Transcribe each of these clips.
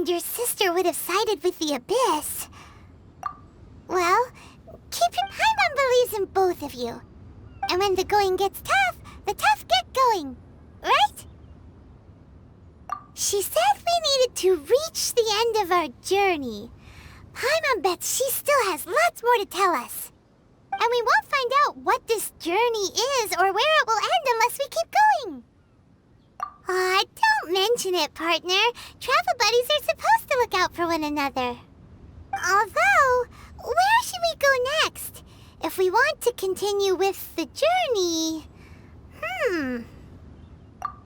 imagined your sister would have sided with the Abyss. Well, Paimon believes in both of you. And when the going gets tough, the tough get going. Right? She said we needed to reach the end of our journey. Paimon bets she still has lots more to tell us. And we won't find out what this journey is or where it will end unless we keep going. Aw, don't mention it, partner. Travel buddies are supposed to look out for one another. Although, where should we go next? If we want to continue with the journey...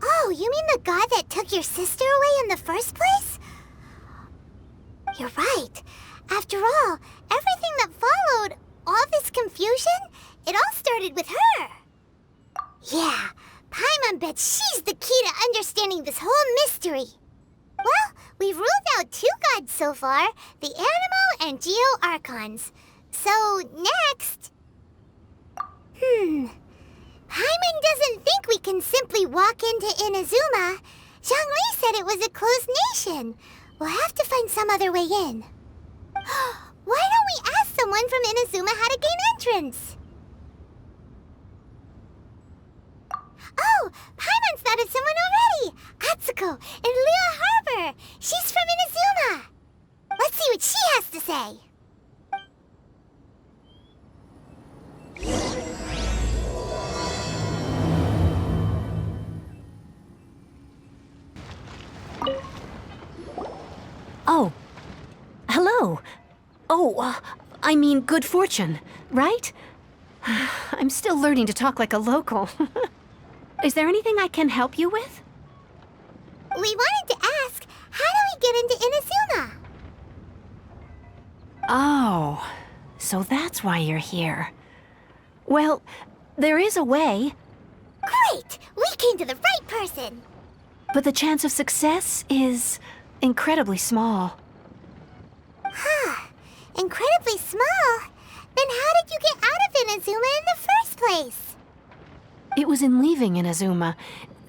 Oh, you mean the god that took your sister away in the first place? You're right. After all, everything that followed, all this confusion, it all started with her. Yeah, Paimon bets she's the key to understanding this whole mystery. Well, we've ruled out 2 gods so far, the Animo and Geo Archons. So, next... Paimon doesn't think we can simply walk into Inazuma. Zhongli said it was a closed nation. We'll have to find some other way in. Why don't we ask someone from Inazuma how to gain entrance? Oh, Paimon's thought of someone already! Atsuko, in Liyue Harbor! She's from Inazuma! Let's see what she has to say! Oh. Hello. Oh, I mean good fortune, right? I'm still learning to talk like a local. Is there anything I can help you with? We wanted to ask, how do we get into Inazuma? Oh, so that's why you're here. Well, there is a way. Great! We came to the right person! But the chance of success is incredibly small. Huh. Incredibly small? Then how did you get out of Inazuma in the first place? It was in leaving Inazuma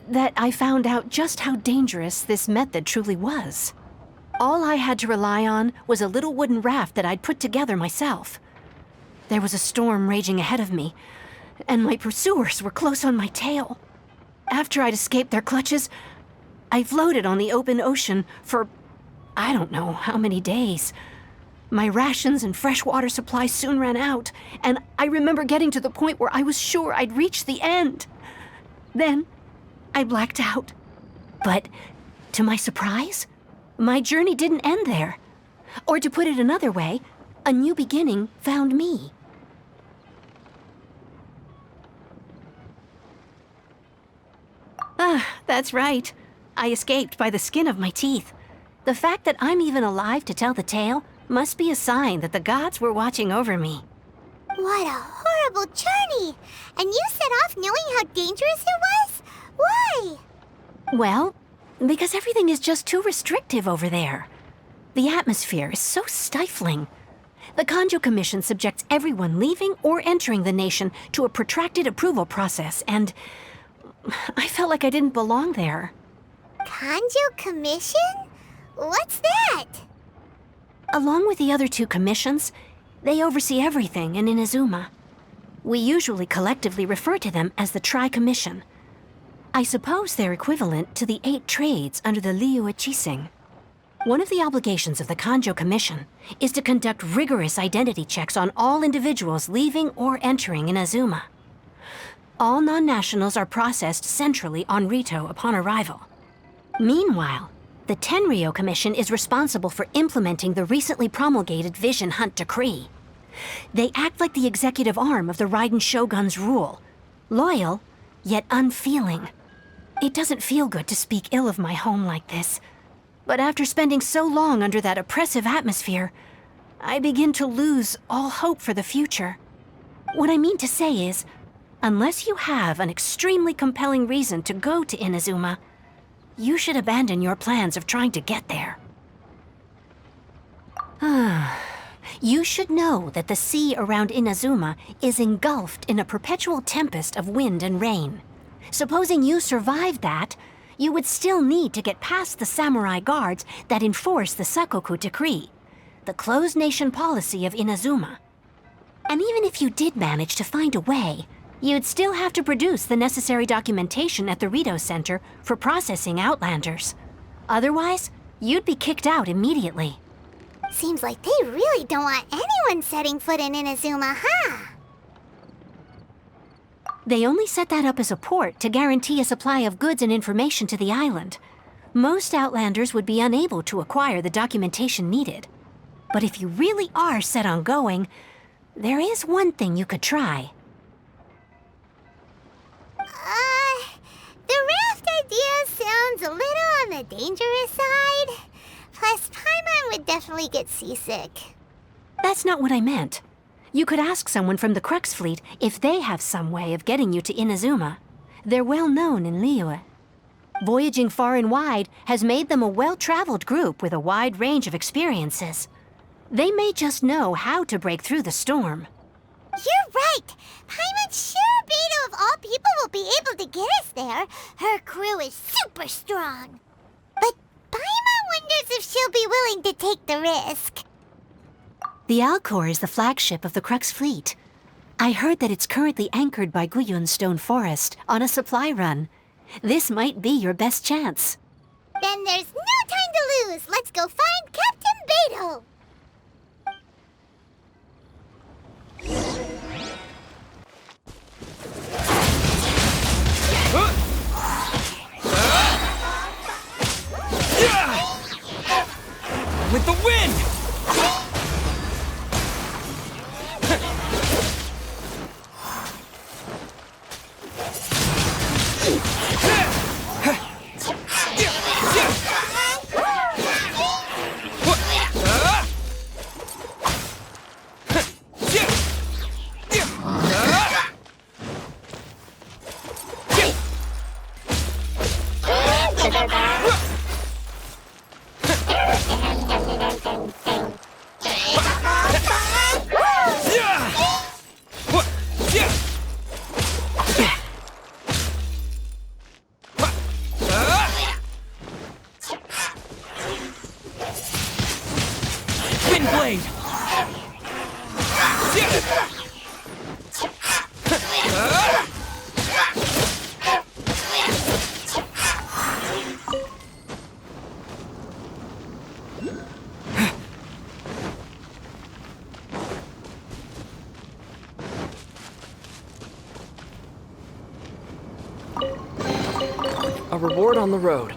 that I found out just how dangerous this method truly was. All I had to rely on was a little wooden raft that I'd put together myself. There was a storm raging ahead of me, and my pursuers were close on my tail. After I'd escaped their clutches, I floated on the open ocean for I don't know how many days. My rations and fresh water supply soon ran out, and I remember getting to the point where I was sure I'd reached the end. Then, I blacked out. But, to my surprise, my journey didn't end there. Or to put it another way, a new beginning found me. Ah, that's right. I escaped by the skin of my teeth. The fact that I'm even alive to tell the tale must be a sign that the gods were watching over me. What a horrible journey! And you set off knowing how dangerous it was? Why? Well, because everything is just too restrictive over there. The atmosphere is so stifling. The Kanjo Commission subjects everyone leaving or entering the nation to a protracted approval process, and I felt like I didn't belong there. Kanjo Commission? What's that? Along with the other 2 commissions, they oversee everything in Inazuma. We usually collectively refer to them as the Tri-Commission. I suppose they're equivalent to the 8 trades under the Liyue Chising. One of the obligations of the Kanjo Commission is to conduct rigorous identity checks on all individuals leaving or entering Inazuma. All non-nationals are processed centrally on Rito upon arrival. Meanwhile, the Tenryo Commission is responsible for implementing the recently promulgated Vision Hunt Decree. They act like the executive arm of the Raiden Shogun's rule. Loyal, yet unfeeling. It doesn't feel good to speak ill of my home like this. But after spending so long under that oppressive atmosphere, I begin to lose all hope for the future. What I mean to say is, unless you have an extremely compelling reason to go to Inazuma, you should abandon your plans of trying to get there. You should know that the sea around Inazuma is engulfed in a perpetual tempest of wind and rain. Supposing you survived that, you would still need to get past the samurai guards that enforce the Sakoku Decree, the closed nation policy of Inazuma. And even if you did manage to find a way, you'd still have to produce the necessary documentation at the Rito Center for processing Outlanders. Otherwise, you'd be kicked out immediately. Seems like they really don't want anyone setting foot in Inazuma, huh? They only set that up as a port to guarantee a supply of goods and information to the island. Most Outlanders would be unable to acquire the documentation needed. But if you really are set on going, there is one thing you could try. The raft idea sounds a little on the dangerous side. Plus, Paimon would definitely get seasick. That's not what I meant. You could ask someone from the Crux fleet if they have some way of getting you to Inazuma. They're well known in Liyue. Voyaging far and wide has made them a well-traveled group with a wide range of experiences. They may just know how to break through the storm. You're right! Paimon's sure Beto of all people will be able to get us there. Her crew is super strong. But Paimon wonders if she'll be willing to take the risk. The Alcor is the flagship of the Crux fleet. I heard that it's currently anchored by Guyun's Stone Forest on a supply run. This might be your best chance. Then there's no time to lose. Let's go find Captain Beto. With the wind! Blade! A reward on the road.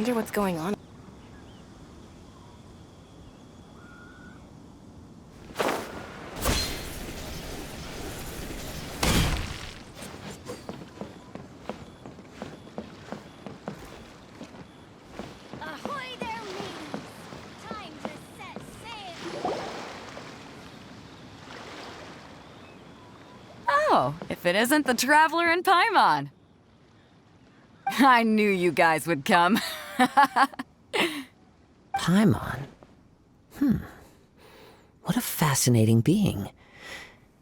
wonder what's going on. Ahoy there, mateys! Time to set sail! Oh, if it isn't the Traveler in Paimon. I knew you guys would come. Paimon? What a fascinating being.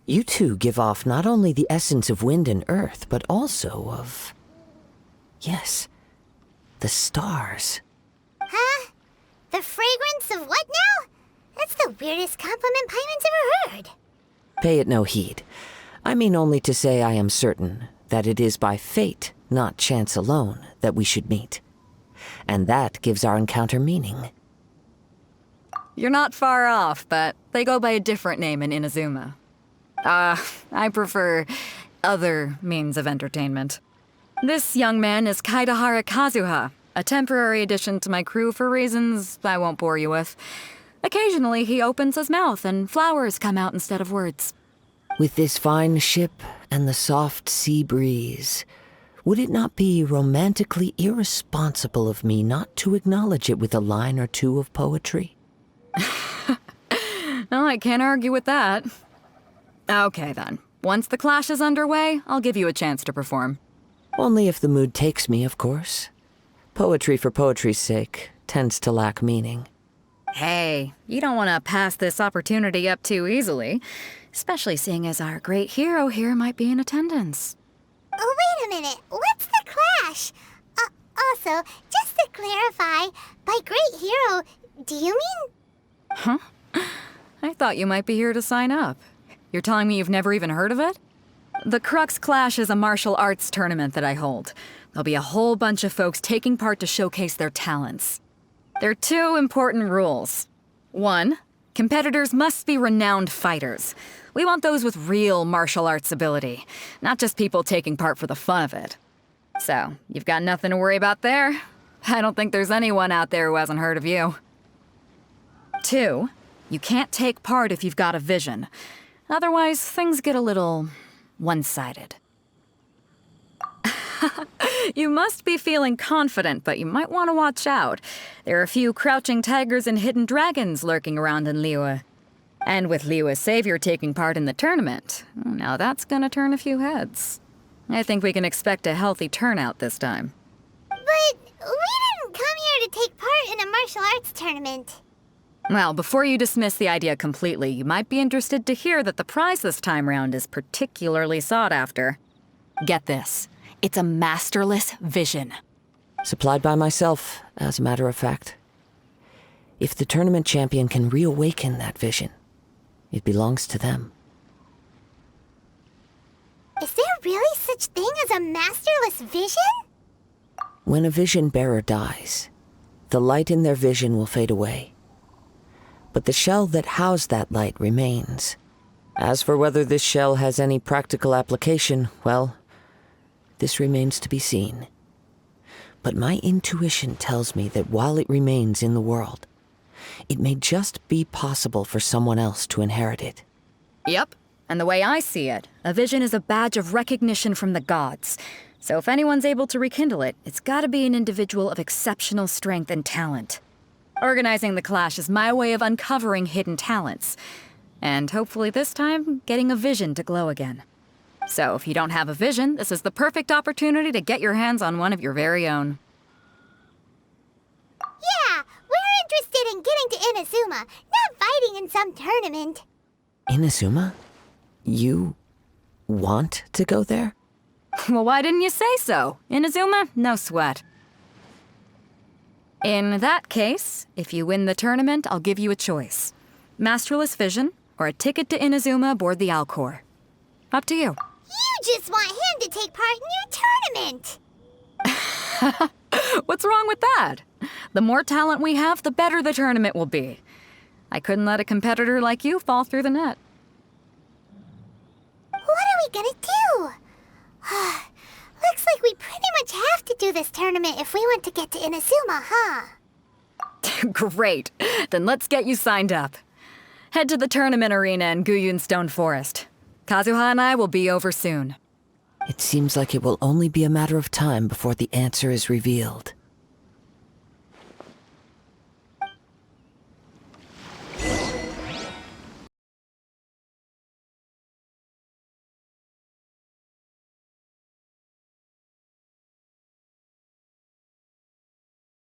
You two give off not only the essence of wind and earth, but also of... yes, the stars. Huh? The fragrance of what now? That's the weirdest compliment Paimon's ever heard. Pay it no heed. I mean only to say I am certain that it is by fate, not chance alone, that we should meet. And that gives our encounter meaning. You're not far off, but they go by a different name in Inazuma. I prefer other means of entertainment. This young man is Kaidahara Kazuha, a temporary addition to my crew for reasons I won't bore you with. Occasionally, he opens his mouth and flowers come out instead of words. With this fine ship and the soft sea breeze, would it not be romantically irresponsible of me not to acknowledge it with a line or two of poetry? Oh, I can't argue with that. Okay, then. Once the clash is underway, I'll give you a chance to perform. Only if the mood takes me, of course. Poetry for poetry's sake tends to lack meaning. Hey, you don't want to pass this opportunity up too easily, especially seeing as our great hero here might be in attendance. Oh, wait a minute. What's the clash? Also, just to clarify, by great hero, do you mean... Huh? I thought you might be here to sign up. You're telling me you've never even heard of it? The Crux Clash is a martial arts tournament that I hold. There'll be a whole bunch of folks taking part to showcase their talents. There are two important rules. One, competitors must be renowned fighters. We want those with real martial arts ability, not just people taking part for the fun of it. So, you've got nothing to worry about there. I don't think there's anyone out there who hasn't heard of you. Two, you can't take part if you've got a vision. Otherwise, things get a little one-sided. You must be feeling confident, but you might want to watch out. There are a few crouching tigers and hidden dragons lurking around in Liyue. And with Liyue's savior taking part in the tournament, now that's gonna turn a few heads. I think we can expect a healthy turnout this time. But we didn't come here to take part in a martial arts tournament. Well, before you dismiss the idea completely, you might be interested to hear that the prize this time round is particularly sought after. Get this. It's a masterless vision. Supplied by myself, as a matter of fact. If the tournament champion can reawaken that vision, it belongs to them. Is there really such thing as a masterless vision? When a vision bearer dies, the light in their vision will fade away. But the shell that housed that light remains. As for whether this shell has any practical application, well, this remains to be seen. But my intuition tells me that while it remains in the world, it may just be possible for someone else to inherit it. Yep. And the way I see it, a vision is a badge of recognition from the gods. So if anyone's able to rekindle it, it's gotta be an individual of exceptional strength and talent. Organizing the clash is my way of uncovering hidden talents. And hopefully this time, getting a vision to glow again. So if you don't have a vision, this is the perfect opportunity to get your hands on one of your very own. Yeah, we're interested in getting to Inazuma, not fighting in some tournament. Inazuma? You want to go there? Well, why didn't you say so? Inazuma? No sweat. In that case, if you win the tournament, I'll give you a choice. Masterless Vision, or a ticket to Inazuma aboard the Alcor. Up to you. You just want him to take part in your tournament! What's wrong with that? The more talent we have, the better the tournament will be. I couldn't let a competitor like you fall through the net. What are we gonna do? Looks like we pretty much have to do this tournament if we want to get to Inazuma, huh? Great. Then let's get you signed up. Head to the tournament arena in Guyun Stone Forest. Kazuha and I will be over soon. It seems like it will only be a matter of time before the answer is revealed.